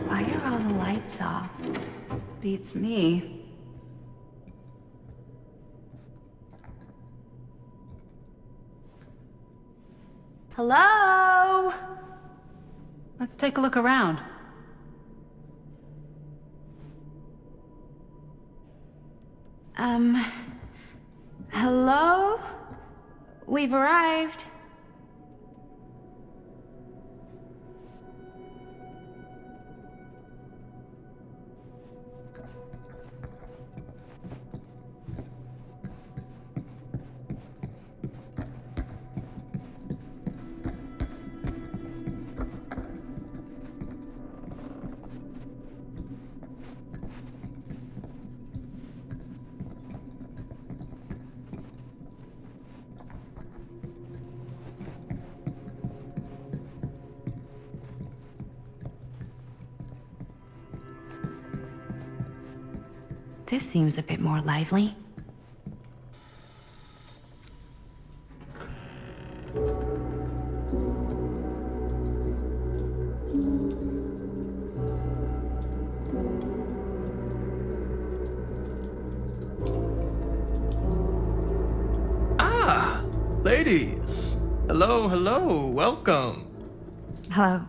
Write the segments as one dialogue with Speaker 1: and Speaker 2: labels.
Speaker 1: Why are all the lights off? Beats me. Hello?
Speaker 2: Let's take a look around.
Speaker 1: Hello? We've arrived. This seems a bit more lively.
Speaker 3: Ah, ladies. Hello, hello, welcome.
Speaker 1: Hello.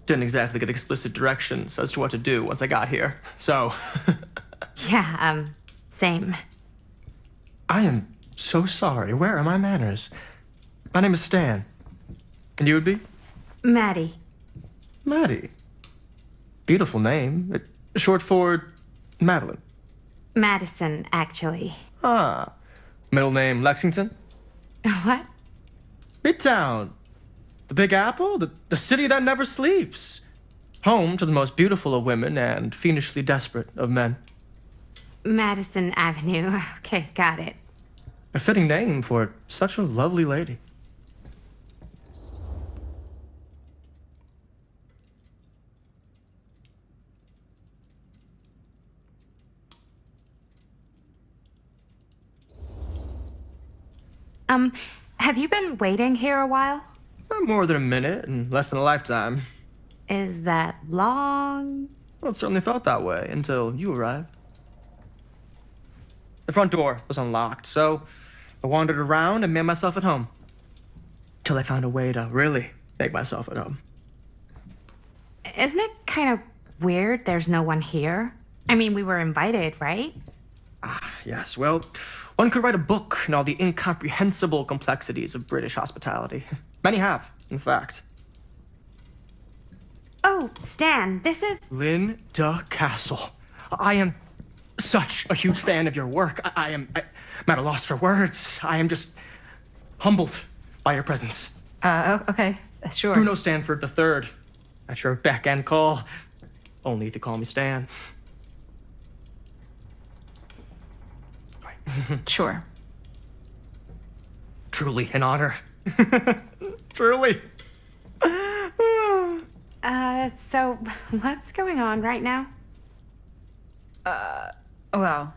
Speaker 3: Didn't exactly get explicit directions as to what to do once I got here, so.
Speaker 1: Yeah, same.
Speaker 3: I am so sorry. Where are my manners? My name is Stan. And you would be?
Speaker 1: Maddie.
Speaker 3: Maddie. Beautiful name. Short for Madeline.
Speaker 1: Madison, actually.
Speaker 3: Ah. Middle name Lexington?
Speaker 1: What?
Speaker 3: Midtown. The Big Apple? The city that never sleeps. Home to the most beautiful of women and fiendishly desperate of men.
Speaker 1: Madison Avenue. Okay, got it.
Speaker 3: A fitting name for such a lovely lady.
Speaker 1: Have you been waiting here a while?
Speaker 3: More than a minute and less than a lifetime.
Speaker 1: Is that long?
Speaker 3: Well, it certainly felt that way until you arrived. The front door was unlocked, so I wandered around and made myself at home. Till I found a way to really make myself at home.
Speaker 1: Isn't it kind of weird there's no one here? I mean, we were invited, right?
Speaker 3: Ah, yes, well, one could write a book on all the incomprehensible complexities of British hospitality. Many have, in fact.
Speaker 1: Oh, Stan, this is...
Speaker 3: Linda Castle. I am such a huge fan of your work. I'm at a loss for words. I am just humbled by your presence.
Speaker 2: Okay, sure.
Speaker 3: Bruno Stanford III, at your beck and call. Only if you call me Stan.
Speaker 2: Sure.
Speaker 3: Truly an honor. Truly.
Speaker 1: So what's going on right now?
Speaker 2: Well,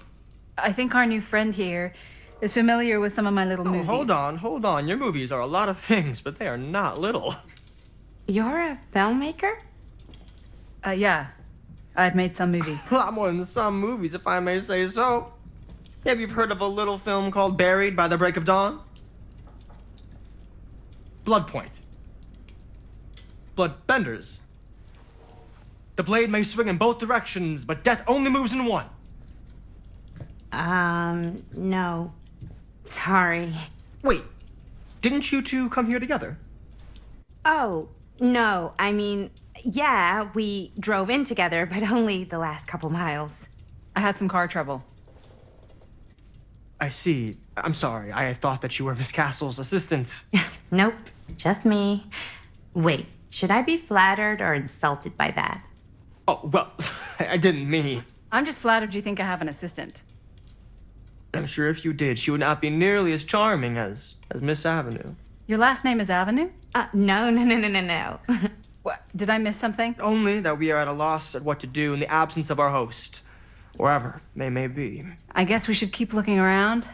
Speaker 2: I think our new friend here is familiar with some of my little movies.
Speaker 3: Hold on. Your movies are a lot of things, but they are not little.
Speaker 1: You're a filmmaker?
Speaker 2: Yeah. I've made some movies.
Speaker 3: A lot more than some movies, if I may say so. Maybe you've heard of a little film called Buried by the Break of Dawn? Blood Point. Bloodbenders. The blade may swing in both directions, but death only moves in one.
Speaker 1: No. Sorry.
Speaker 3: Wait, didn't you two come here together?
Speaker 1: Oh, no. I mean, yeah, we drove in together, but only the last couple miles.
Speaker 2: I had some car trouble.
Speaker 3: I see. I'm sorry. I thought that you were Miss Castle's assistant.
Speaker 1: Nope, just me. Wait, should I be flattered or insulted by that?
Speaker 3: Oh, well, I didn't mean.
Speaker 2: I'm just flattered you think I have an assistant.
Speaker 3: I'm sure if you did, she would not be nearly as charming as Miss Avenue.
Speaker 2: Your last name is Avenue?
Speaker 1: No.
Speaker 2: What? Did I miss something?
Speaker 3: Only that we are at a loss at what to do in the absence of our host, wherever they may be.
Speaker 2: I guess we should keep looking around.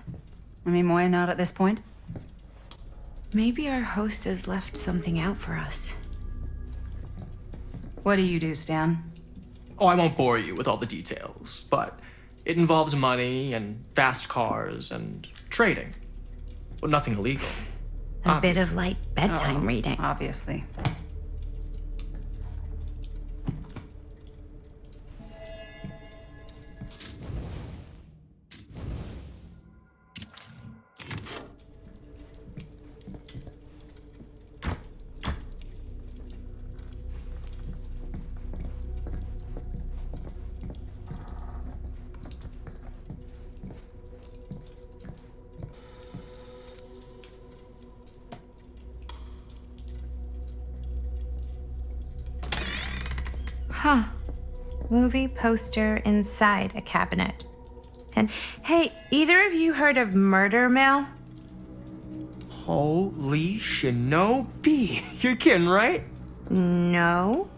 Speaker 2: I mean, why not at this point?
Speaker 1: Maybe our host has left something out for us.
Speaker 2: What do you do, Stan?
Speaker 3: Oh, I won't bore you with all the details, but it involves money and fast cars and trading. Well, nothing illegal.
Speaker 1: A bit of light bedtime reading.
Speaker 2: Obviously.
Speaker 1: Huh. Movie poster inside a cabinet. And hey, either of you heard of Murder Mill?
Speaker 3: Holy shinobi. You're kidding, right?
Speaker 1: No.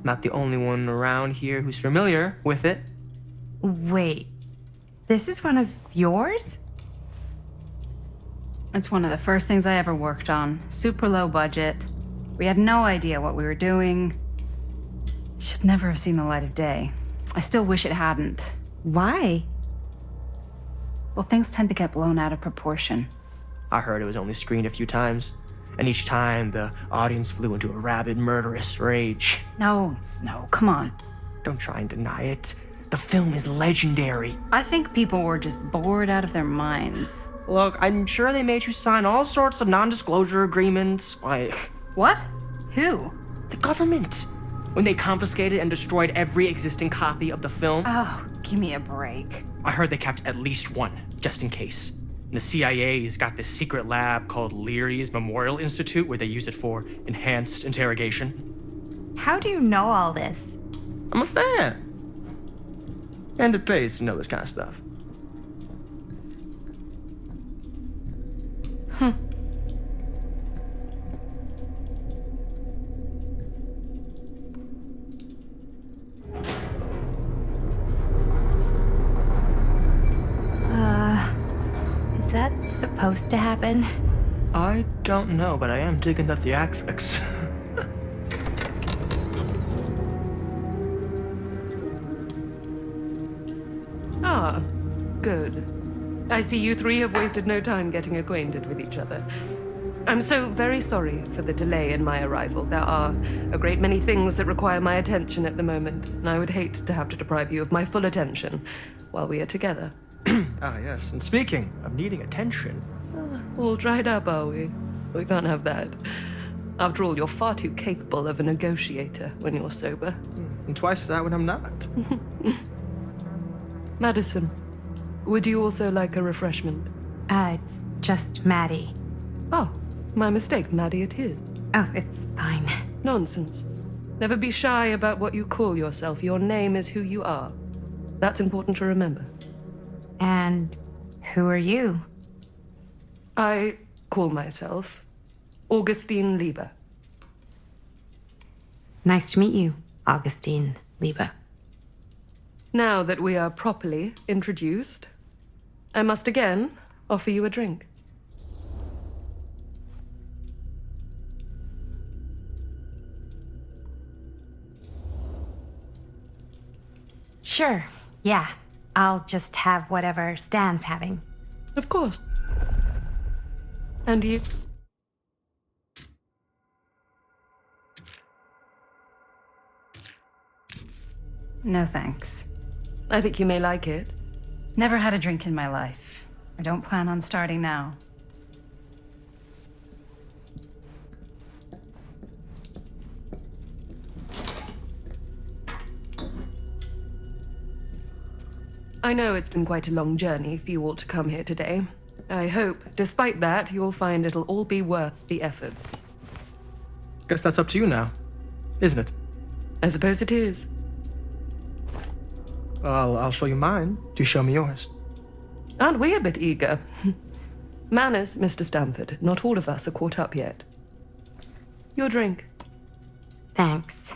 Speaker 3: Not the only one around here who's familiar with it.
Speaker 1: Wait. This is one of yours?
Speaker 2: It's one of the first things I ever worked on. Super low budget. We had no idea what we were doing. It should never have seen the light of day. I still wish it hadn't.
Speaker 1: Why?
Speaker 2: Well, things tend to get blown out of proportion.
Speaker 3: I heard it was only screened a few times, and each time the audience flew into a rabid, murderous rage.
Speaker 2: No, come on.
Speaker 3: Don't try and deny it. The film is legendary.
Speaker 2: I think people were just bored out of their minds.
Speaker 3: Look, I'm sure they made you sign all sorts of non-disclosure agreements. Like,
Speaker 2: What? Who?
Speaker 3: the government. When they confiscated and destroyed every existing copy of the film,
Speaker 2: Oh, give me a break.
Speaker 3: I heard they kept at least one, just in case. The CIA's got this secret lab called Leary's Memorial Institute where they use it for enhanced interrogation.
Speaker 1: How do you know all this?
Speaker 3: I'm a fan. And it pays to know this kind of stuff.
Speaker 1: Is that supposed to happen?
Speaker 3: I don't know, but I am digging the theatrics.
Speaker 4: Ah, good. I see you three have wasted no time getting acquainted with each other. I'm so very sorry for the delay in my arrival. There are a great many things that require my attention at the moment, and I would hate to have to deprive you of my full attention while we are together.
Speaker 3: Ah, yes. And speaking of needing attention,
Speaker 4: All dried up, are we? We can't have that. After all, you're far too capable of a negotiator when you're sober.
Speaker 3: and twice that when I'm not.
Speaker 4: Madison, would you also like a refreshment?
Speaker 1: It's just Maddie.
Speaker 4: Oh, my mistake. Maddie it is.
Speaker 1: Oh, it's fine.
Speaker 4: Nonsense. Never be shy about what you call yourself. Your name is who you are. That's important to remember.
Speaker 1: And who are you?
Speaker 4: I call myself Augustine Lieber.
Speaker 1: Nice to meet you, Augustine Lieber.
Speaker 4: Now that we are properly introduced, I must again offer you a drink.
Speaker 1: Sure, yeah. I'll just have whatever Stan's having.
Speaker 4: Of course. And you?
Speaker 2: No thanks.
Speaker 4: I think you may like it.
Speaker 2: Never had a drink in my life. I don't plan on starting now.
Speaker 4: I know it's been quite a long journey for you all to come here today. I hope, despite that, you'll find it'll all be worth the effort.
Speaker 3: Guess that's up to you now, isn't it?
Speaker 4: I suppose it is.
Speaker 3: Well, I'll show you mine. Do show me yours.
Speaker 4: Aren't we a bit eager? Manners, Mr. Stamford. Not all of us are caught up yet. Your drink.
Speaker 1: Thanks.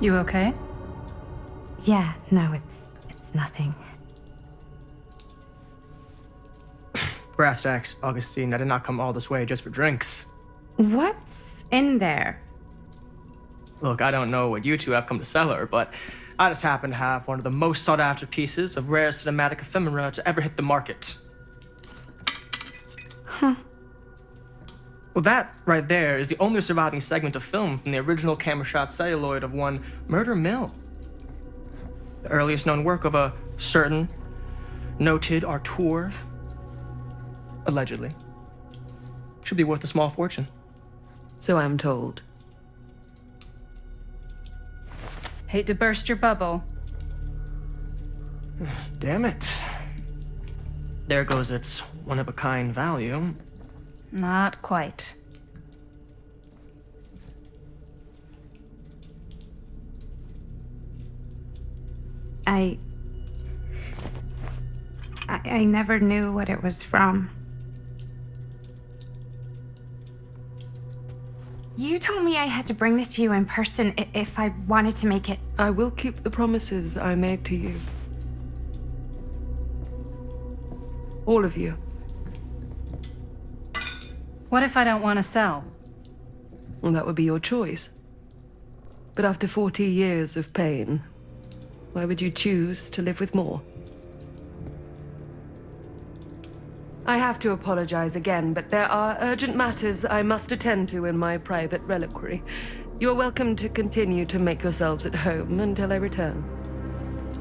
Speaker 2: You okay?
Speaker 1: Yeah, no, it's nothing.
Speaker 3: Brass tacks, Augustine. I did not come all this way just for drinks.
Speaker 1: What's in there?
Speaker 3: Look, I don't know what you two have come to sell her, but I just happen to have one of the most sought-after pieces of rare cinematic ephemera to ever hit the market.
Speaker 1: Huh.
Speaker 3: Well, that right there is the only surviving segment of film from the original camera shot celluloid of one Murder Mill. The earliest known work of a certain noted auteur, allegedly, should be worth a small fortune.
Speaker 4: So I'm told.
Speaker 2: Hate to burst your bubble.
Speaker 3: Damn it. There goes its one-of-a-kind value.
Speaker 2: Not quite.
Speaker 1: I never knew what it was from. You told me I had to bring this to you in person if I wanted to make it.
Speaker 4: I will keep the promises I made to you. All of you.
Speaker 2: What if I don't want to sell?
Speaker 4: Well, that would be your choice. But after 40 years of pain, why would you choose to live with more? I have to apologize again, but there are urgent matters I must attend to in my private reliquary. You're welcome to continue to make yourselves at home until I return.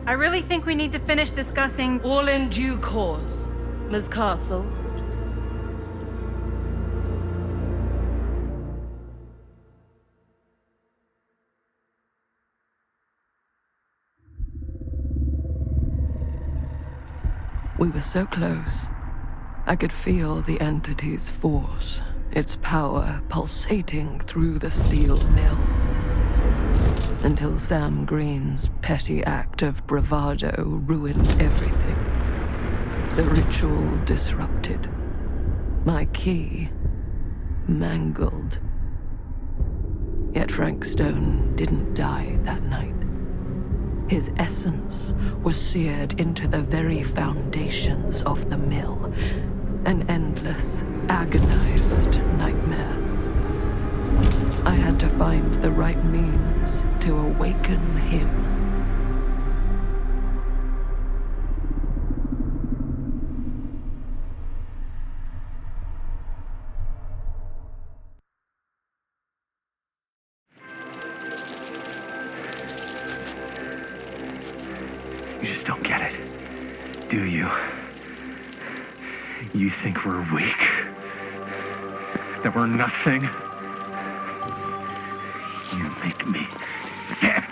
Speaker 2: I really think we need to finish discussing.
Speaker 4: All in due course, Ms. Castle. We were so close. I could feel the entity's force, its power pulsating through the steel mill. Until Sam Green's petty act of bravado ruined everything. The ritual disrupted. My key mangled. Yet Frank Stone didn't die that night. His essence was seared into the very foundations of the mill. An endless, agonized nightmare. I had to find the right means to awaken him.
Speaker 5: You just don't get it, do you? You think we're weak? That we're nothing? You make me sick!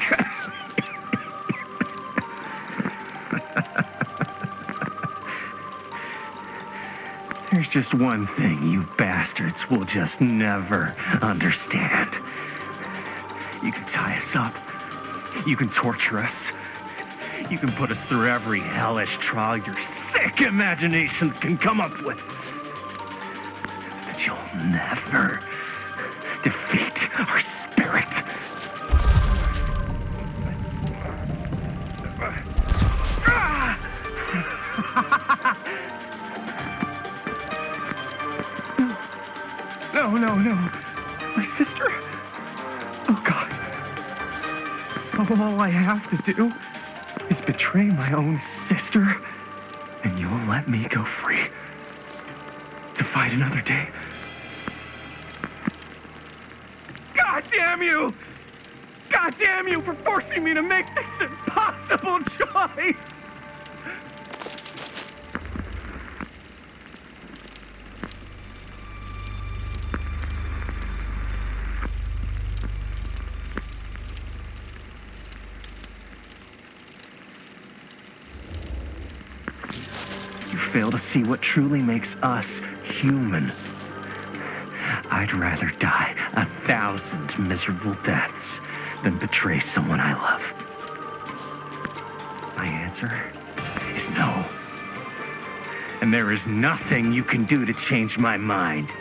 Speaker 5: There's just one thing you bastards will just never understand. You can tie us up. You can torture us. You can put us through every hellish trial your sick imaginations can come up with. But you'll never defeat our spirit. No. My sister? Oh, God. All I have to do is betray my own sister, and you'll let me go free to fight another day. God damn you! God damn you for forcing me to make this impossible choice! Fail to see what truly makes us human. I'd rather die 1,000 miserable deaths than betray someone I love. My answer is no. And there is nothing you can do to change my mind.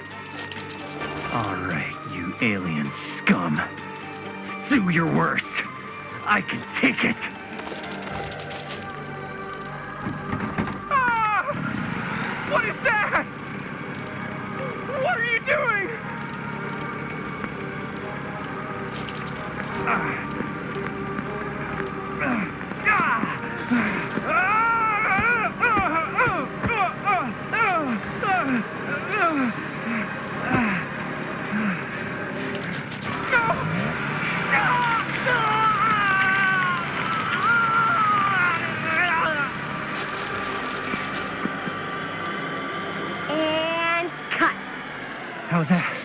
Speaker 5: All right, you alien scum. Do your worst. I can take it. Ah! What is that? What are you doing?
Speaker 6: And cut.
Speaker 5: How was that?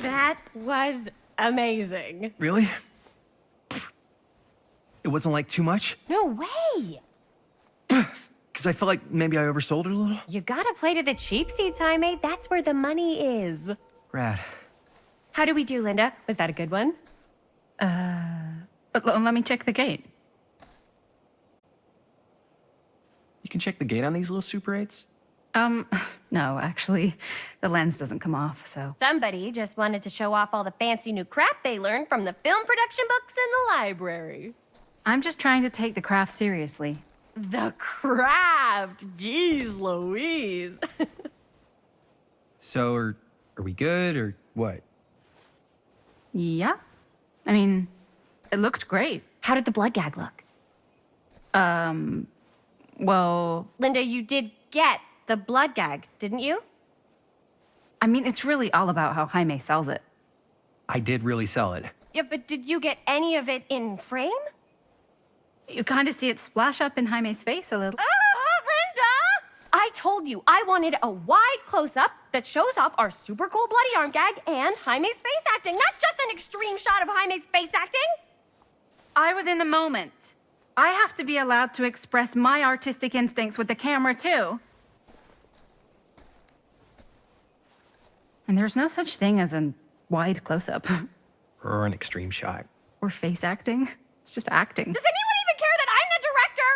Speaker 6: That was amazing.
Speaker 7: Really? It wasn't like too much?
Speaker 6: No way.
Speaker 7: Because I felt like maybe I oversold it a little?
Speaker 6: You gotta play to the cheap seats, Jaime. That's where the money is.
Speaker 7: Rad.
Speaker 6: How do we do, Linda? Was that a good one?
Speaker 2: Let me check the gate.
Speaker 7: You can check the gate on these little Super 8s?
Speaker 2: No, actually, the lens doesn't come off, so.
Speaker 6: Somebody just wanted to show off all the fancy new crap they learned from the film production books in the library.
Speaker 2: I'm just trying to take the craft seriously.
Speaker 6: The craft! Jeez Louise.
Speaker 7: So, are we good, or what?
Speaker 2: Yeah. I mean, it looked great.
Speaker 6: How did the blood gag look?
Speaker 2: Well,
Speaker 6: Linda, you did get the blood gag, didn't you?
Speaker 2: I mean, it's really all about how Jaime sells it.
Speaker 7: I did really sell it.
Speaker 6: Yeah, but did you get any of it in frame?
Speaker 2: You kind of see it splash up in Jaime's face a little.
Speaker 6: Linda! I told you I wanted a wide close-up that shows off our super cool bloody arm gag and Jaime's face acting, not just an extreme shot of Jaime's face acting.
Speaker 2: I was in the moment. I have to be allowed to express my artistic instincts with the camera, too. And there's no such thing as a wide close-up.
Speaker 7: Or an extreme shot.
Speaker 2: Or face acting. It's just acting.
Speaker 6: Does anyone even care that I'm the director?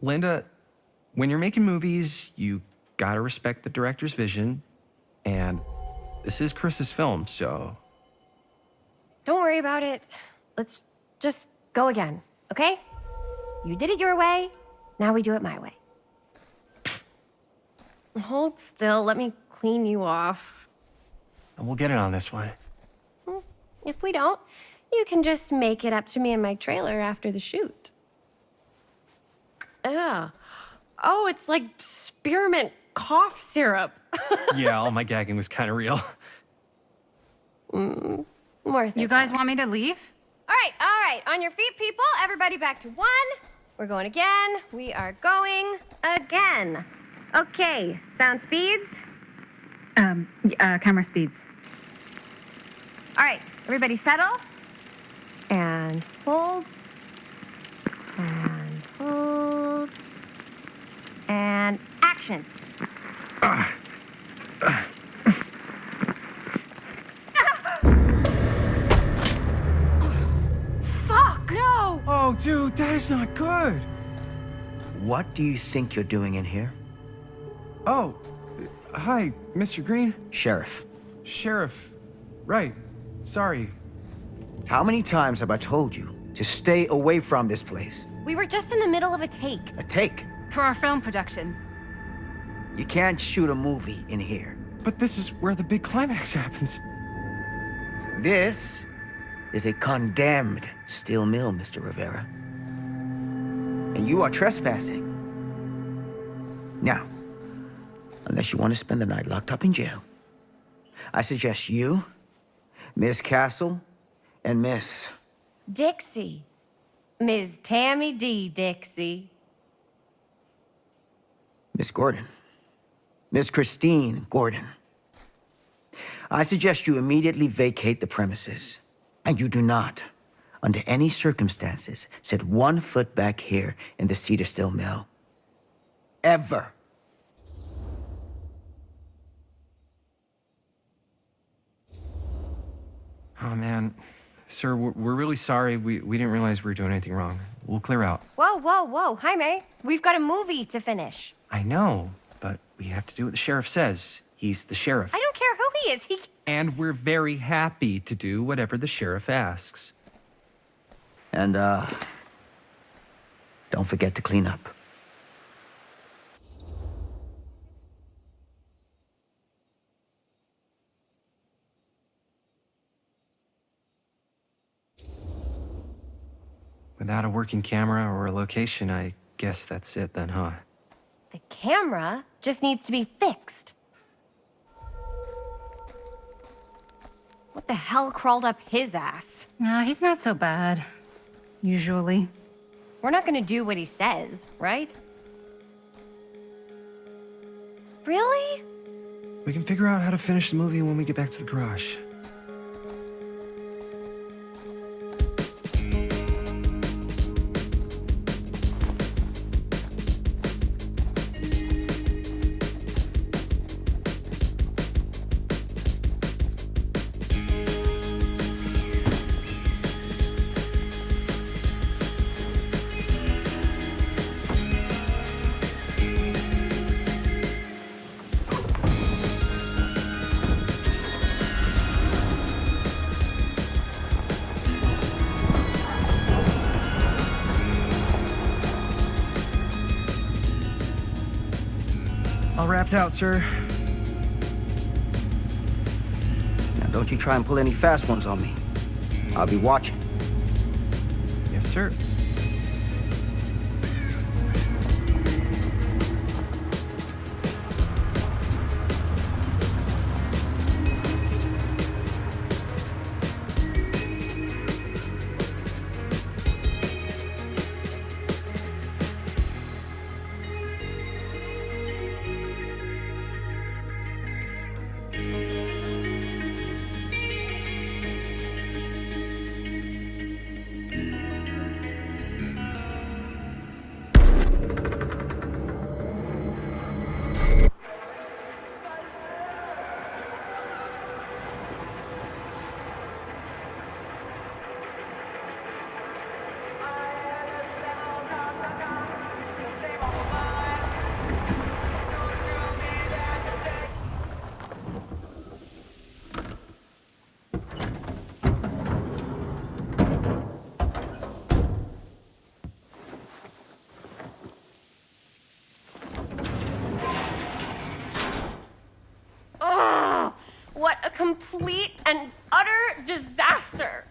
Speaker 7: Linda, when you're making movies, you gotta respect the director's vision. And this is Chris's film, so...
Speaker 6: Don't worry about it. Let's just go again, okay? You did it your way, now we do it my way. Hold still, let me clean you off.
Speaker 7: And we'll get it on this one.
Speaker 6: If we don't, you can just make it up to me in my trailer after the shoot. Oh, it's like spearmint cough syrup.
Speaker 7: Yeah, all my gagging was kind of real.
Speaker 6: Worth it.
Speaker 2: You guys want me to leave?
Speaker 6: All right. On your feet, people. Everybody back to one. We're going again. We are going again. Okay, sound speeds.
Speaker 2: Camera speeds.
Speaker 6: All right, everybody settle. And hold. And hold. And action. Fuck, no!
Speaker 7: Oh, dude, that is not good.
Speaker 8: What do you think you're doing in here?
Speaker 7: Oh, hi, Mr. Green.
Speaker 8: Sheriff,
Speaker 7: Sheriff. Right. Sorry.
Speaker 8: how many times have I told you to stay away from this place?
Speaker 6: We were just in the middle of a take.
Speaker 8: A take.
Speaker 2: For our film production.
Speaker 8: You can't shoot a movie in here.
Speaker 7: But this is where the big climax happens.
Speaker 8: This is a condemned steel mill, Mr. Rivera. And you are trespassing. Now, unless you want to spend the night locked up in jail, I suggest you, Miss Castle, and Miss...
Speaker 6: Dixie. Ms. Tammy D. Dixie.
Speaker 8: Miss Gordon. Miss Christine Gordon. I suggest you immediately vacate the premises. And you do not under any circumstances, set 1 foot back here in the Cedar Still Mill. Ever.
Speaker 7: Oh, man. Sir, we're really sorry. We didn't realize we were doing anything wrong. We'll clear out.
Speaker 6: Whoa, whoa, whoa. Jaime, we've got a movie to finish.
Speaker 7: I know, but we have to do what the sheriff says. He's the sheriff.
Speaker 6: I don't care who he is.
Speaker 7: And we're very happy to do whatever the sheriff asks.
Speaker 8: And, don't forget to clean up.
Speaker 7: Without a working camera or a location, I guess that's it then, huh?
Speaker 6: The camera just needs to be fixed. What the hell crawled up his ass?
Speaker 2: Nah, he's not so bad. Usually.
Speaker 6: We're not gonna do what he says, right? Really?
Speaker 7: We can figure out how to finish the movie when we get back to the garage. All wrapped out, sir.
Speaker 8: Now, don't you try and pull any fast ones on me. I'll be watching.
Speaker 7: Yes, sir.
Speaker 6: What a complete and utter disaster!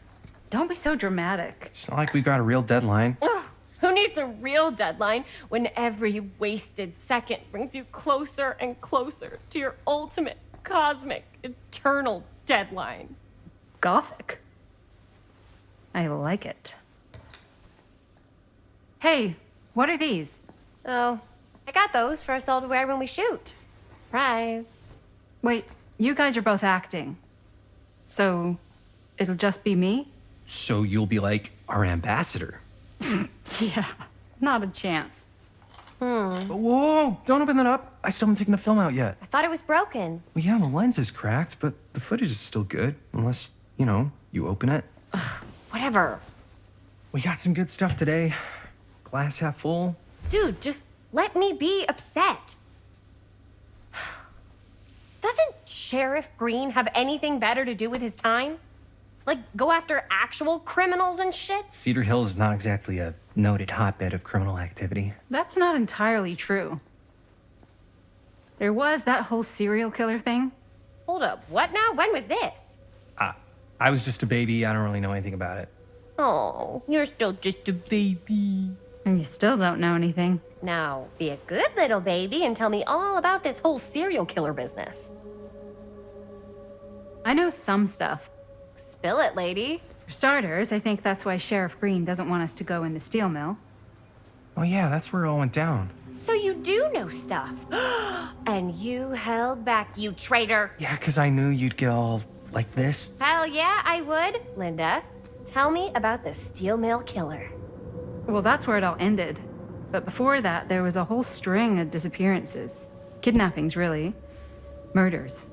Speaker 2: Don't be so dramatic.
Speaker 7: It's not like we've got a real deadline.
Speaker 6: Ugh, who needs a real deadline when every wasted second brings you closer and closer to your ultimate, cosmic, eternal deadline?
Speaker 2: Gothic. I like it. Hey, what are these?
Speaker 6: Oh, I got those for us all to wear when we shoot. Surprise.
Speaker 2: Wait, you guys are both acting. So, it'll just be me?
Speaker 7: So you'll be like our ambassador.
Speaker 2: Yeah, not a chance.
Speaker 7: Whoa, don't open that up. I still haven't taken the film out yet.
Speaker 6: I thought it was broken.
Speaker 7: Well, yeah, the lens is cracked, but the footage is still good. Unless, you open it.
Speaker 6: Whatever.
Speaker 7: We got some good stuff today. Glass half full.
Speaker 6: Dude, just let me be upset. Doesn't Sheriff Green have anything better to do with his time? Like, go after actual criminals and shit?
Speaker 7: Cedar Hills is not exactly a noted hotbed of criminal activity.
Speaker 2: That's not entirely true. There was that whole serial killer thing.
Speaker 6: Hold up, what now? When was this?
Speaker 7: I was just a baby. I don't really know anything about it.
Speaker 6: Oh, you're still just a baby.
Speaker 2: And you still don't know anything.
Speaker 6: Now, be a good little baby and tell me all about this whole serial killer business.
Speaker 2: I know some stuff.
Speaker 6: Spill it, lady.
Speaker 2: For starters, I think that's why Sheriff Green doesn't want us to go in the steel mill.
Speaker 7: Oh yeah, that's where it all went down.
Speaker 6: So you do know stuff. And you held back, you traitor.
Speaker 7: Yeah, because I knew you'd get all like this.
Speaker 6: Hell yeah, I would, Linda. Tell me about the steel mill killer.
Speaker 2: Well, that's where it all ended. But before that, there was a whole string of disappearances. Kidnappings, really. Murders.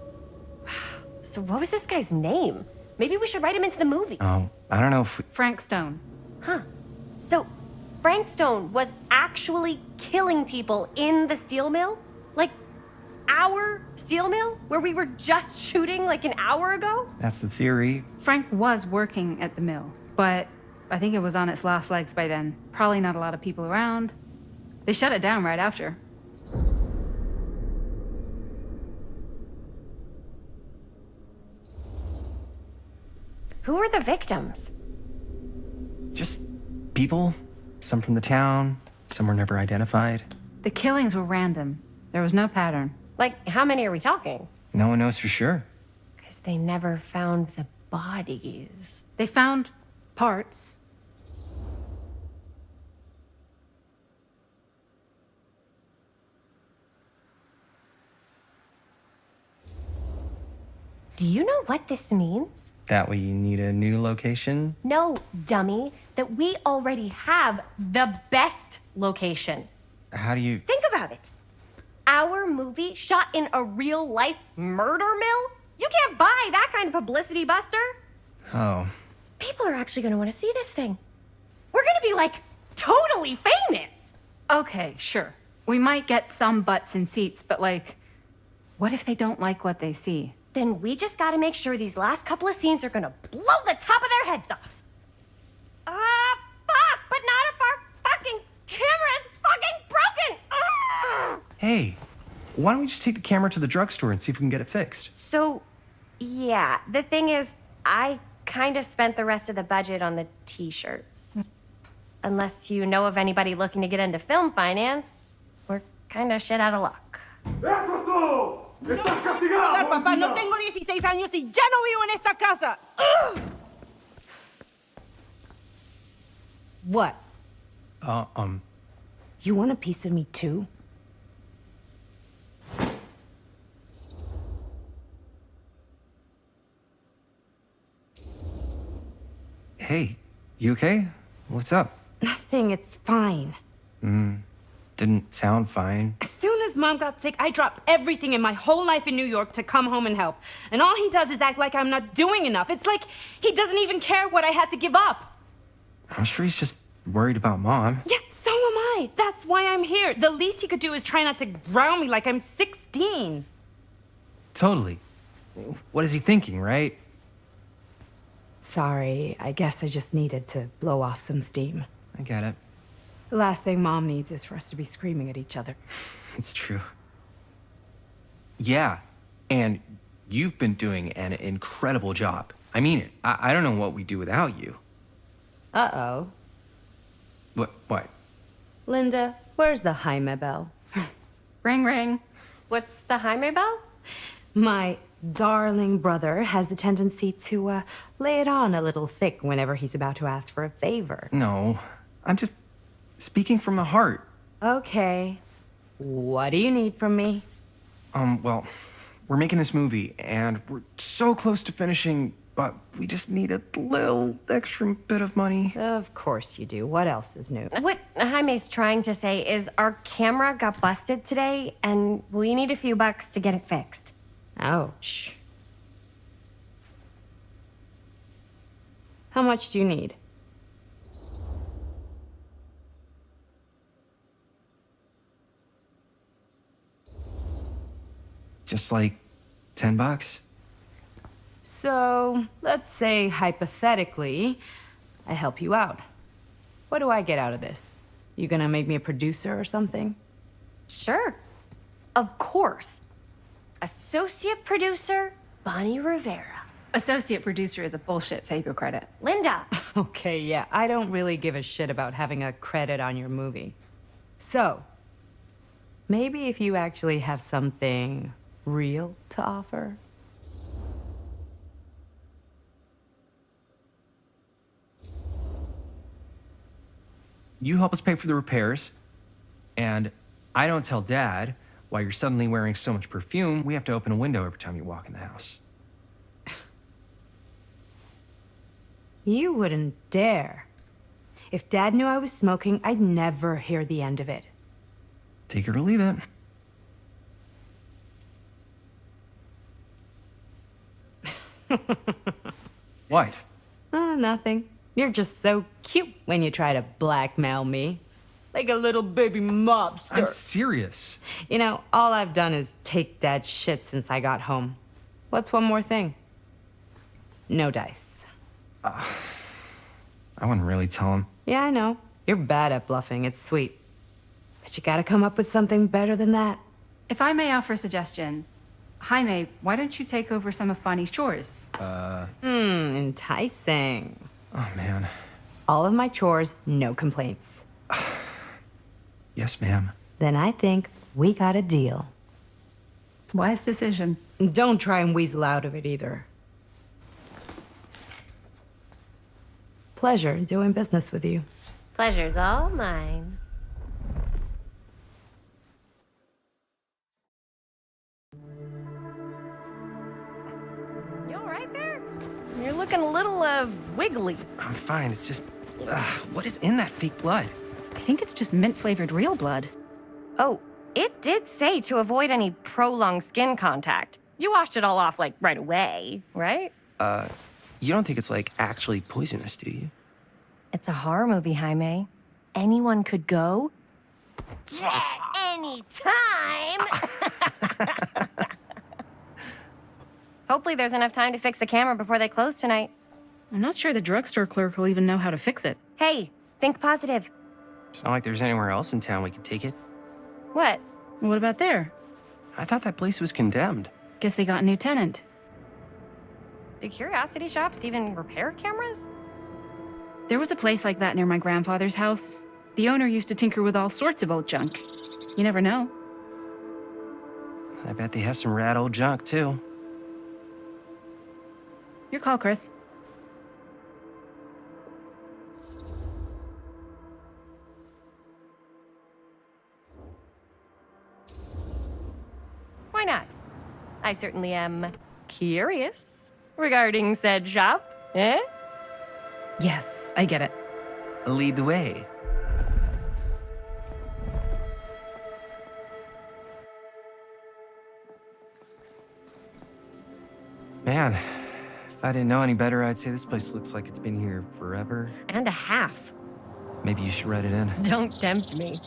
Speaker 6: So what was this guy's name? Maybe we should write him into the movie.
Speaker 7: Oh, I don't know if we...
Speaker 2: Frank Stone.
Speaker 6: Huh. So Frank Stone was actually killing people in the steel mill? Like our steel mill? Where we were just shooting like an hour ago?
Speaker 7: That's the theory.
Speaker 2: Frank was working at the mill, but I think it was on its last legs by then. Probably not a lot of people around. They shut it down right after.
Speaker 6: Who were the victims?
Speaker 7: Just people. Some from the town, some were never identified.
Speaker 2: The killings were random. There was no pattern.
Speaker 6: Like, how many are we talking?
Speaker 7: No one knows for sure.
Speaker 6: Because they never found the bodies.
Speaker 2: They found parts.
Speaker 6: Do you know what this means?
Speaker 7: That we need a new location?
Speaker 6: No, dummy. That we already have the best location.
Speaker 7: How do you...
Speaker 6: Think about it. Our movie shot in a real-life murder mill? You can't buy that kind of publicity, Buster.
Speaker 7: Oh.
Speaker 6: People are actually gonna want to see this thing. We're gonna be, like, totally famous.
Speaker 2: Okay, sure. We might get some butts in seats, but like, what if they don't like what they see?
Speaker 6: Then we just gotta make sure these last couple of scenes are gonna blow the top of their heads off. Fuck, but not if our fucking camera is fucking broken! Ugh.
Speaker 7: Hey, why don't we just take the camera to the drugstore and see if we can get it fixed?
Speaker 6: So, yeah, the thing is, I kinda spent the rest of the budget on the t-shirts. Unless you know of anybody looking to get into film finance, we're kinda shit out of luck.
Speaker 9: Papá, no tengo 16 años y ya no vivo en esta casa. Ugh! What? You want a piece of me too?
Speaker 7: Hey, you okay? What's up?
Speaker 9: Nothing, it's fine.
Speaker 7: Didn't sound fine.
Speaker 9: As soon as Mom got sick, I dropped everything in my whole life in New York to come home and help. And all he does is act like I'm not doing enough. It's like he doesn't even care what I had to give up.
Speaker 7: I'm sure he's just worried about Mom.
Speaker 9: Yeah, so am I. That's why I'm here. The least he could do is try not to ground me like I'm 16.
Speaker 7: Totally. What is he thinking, right?
Speaker 9: Sorry, I guess I just needed to blow off some steam.
Speaker 7: I get it.
Speaker 9: The last thing Mom needs is for us to be screaming at each other.
Speaker 7: It's true. Yeah, and you've been doing an incredible job. I mean it. I don't know what we'd do without you.
Speaker 9: Uh-oh.
Speaker 7: What?
Speaker 9: Linda, where's the Jaime bell?
Speaker 2: Ring, ring.
Speaker 6: What's the Jaime bell?
Speaker 9: My darling brother has the tendency to lay it on a little thick whenever he's about to ask for a favor.
Speaker 7: No, I'm just speaking from the heart.
Speaker 9: Okay. What do you need from me?
Speaker 7: Well, we're making this movie, and we're so close to finishing, but we just need a little extra bit of money.
Speaker 9: Of course you do. What else is new?
Speaker 6: What Jaime's trying to say is our camera got busted today, and we need a few bucks to get it fixed.
Speaker 9: Ouch. How much do you need?
Speaker 7: Just like $10.
Speaker 9: So, let's say hypothetically, I help you out. What do I get out of this? You gonna make me a producer or something?
Speaker 6: Sure. Of course. Associate producer, Bonnie Rivera.
Speaker 2: Associate producer is a bullshit FAPO credit.
Speaker 6: Linda.
Speaker 9: Okay, yeah, I don't really give a shit about having a credit on your movie. So, maybe if you actually have something real to offer?
Speaker 7: You help us pay for the repairs, and I don't tell Dad why you're suddenly wearing so much perfume. We have to open a window every time you walk in the house.
Speaker 9: You wouldn't dare. If Dad knew I was smoking, I'd never hear the end of it.
Speaker 7: Take it or leave it. What?
Speaker 9: Oh, nothing. You're just so cute when you try to blackmail me. Like a little baby mobster.
Speaker 7: I'm serious.
Speaker 9: You know, all I've done is take Dad's shit since I got home. What's one more thing? No dice.
Speaker 7: I wouldn't really tell him.
Speaker 9: Yeah, I know. You're bad at bluffing. It's sweet. But you gotta come up with something better than that.
Speaker 2: If I may offer a suggestion, Jaime, why don't you take over some of Bonnie's chores?
Speaker 9: Enticing.
Speaker 7: Oh, man.
Speaker 9: All of my chores, no complaints.
Speaker 7: Yes, ma'am.
Speaker 9: Then I think we got a deal.
Speaker 2: Wise decision.
Speaker 9: Don't try and weasel out of it either. Pleasure doing business with you.
Speaker 6: Pleasure's all mine. You all right there? You're looking a little, wiggly.
Speaker 7: I'm fine. It's just, what is in that fake blood?
Speaker 2: I think it's just mint-flavored real blood.
Speaker 6: Oh, it did say to avoid any prolonged skin contact. You washed it all off, like, right away, right?
Speaker 7: You don't think it's, like, actually poisonous, do you?
Speaker 6: It's a horror movie, Jaime. Anyone could go. Yeah, anytime! Hopefully there's enough time to fix the camera before they close tonight.
Speaker 2: I'm not sure the drugstore clerk will even know how to fix it.
Speaker 6: Hey, think positive.
Speaker 7: It's not like there's anywhere else in town we could take it.
Speaker 6: What?
Speaker 2: What about there?
Speaker 7: I thought that place was condemned.
Speaker 2: Guess they got a new tenant.
Speaker 6: Do curiosity shops even repair cameras?
Speaker 2: There was a place like that near my grandfather's house. The owner used to tinker with all sorts of old junk. You never know.
Speaker 7: I bet they have some rad old junk, too.
Speaker 2: Your call, Chris.
Speaker 6: Why not? I certainly am curious regarding said shop, eh?
Speaker 2: Yes, I get it.
Speaker 7: Lead the way. Man, if I didn't know any better, I'd say this place looks like it's been here forever.
Speaker 6: And a half.
Speaker 7: Maybe you should write it in.
Speaker 6: Don't tempt me.